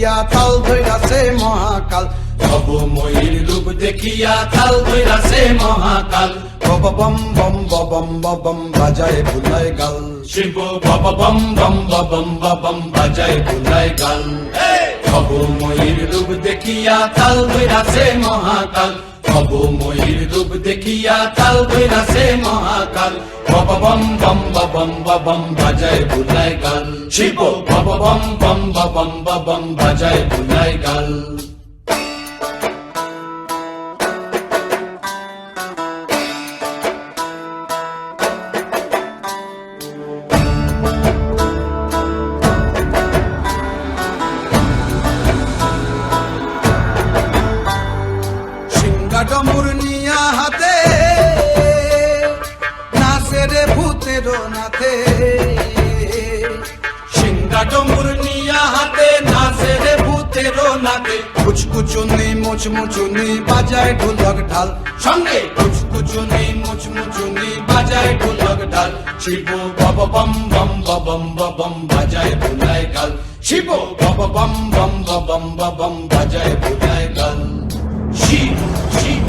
দেখিয়া তাল ধইরাছে মহাকাল, ভবময়ীর রূপ দেখিয়া তাল ধইরাছে মহাকাল। বম বম বম বম বাজায় বুলায় গাল, শিব বাবা বম বম বম বম বাজায় বুলায় গাল। ভবময়ীর রূপ দেখিয়া তাল ধইরাছে মহাকাল, ভবময়ীর রূপ দেখিয়া তাল ধইরাছে মহাকাল। বাবা বম বম বম বাজায় বুলায় গাল, শিব বাবা বম বম বম বাজায় বুলায় গাল। ডমুর নিয়া হাতে নাচে রে ভূতের নাথে, সিংহা ডমুর নিয়া হাতে নাচে রে ভূতের নাথে। কুচকুচুনি মুচমুচুনি বাজায় ঢোলক ঢাল, সঙ্গে কুচকুচুনি মুচমুচুনি বাজায় ঢোলক ঢাল। শিব বাবা বম বম বাজায় বুলায় গাল, শিব বাবা বম বম বাজায় বুলায় গাল। শিব শিব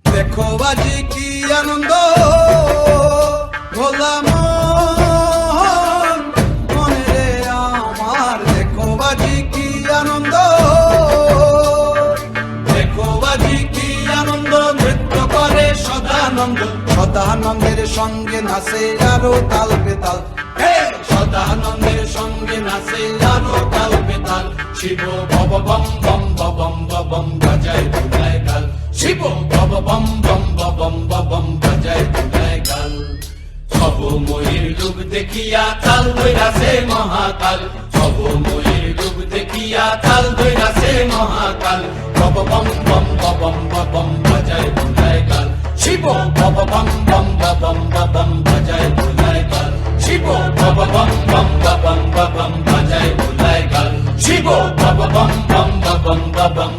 দেখো বাজি কি আনন্দ ভোলা মনে রে আমার, দেখো বাজি কি আনন্দ, দেখো বাজি কি আনন্দ, নৃত্য করে সদানন্দ। সদানন্দের সঙ্গে নাচে আরো তাল বেতাল, সদানন্দের সঙ্গে নাচে আরো তাল বেতাল। শিব বাবা বম বম বাজায় বুলায় গাল, শিব বাবা বম বম বাজায় বুলায় গাল। ভবময়ীর রূপ দেখিয়া তাল ধইরাছে মহাকাল, ভবময়ীর রূপ দেখিয়া তাল ধইরাছে মহাকাল। বাবা বম বম বাজায় বুলায় গাল, শিব বাবা বম বম বাজায় বুলায় গাল, শিব বাবা বম বম বাজায় বুলায় গাল, শিব বাবা বম বম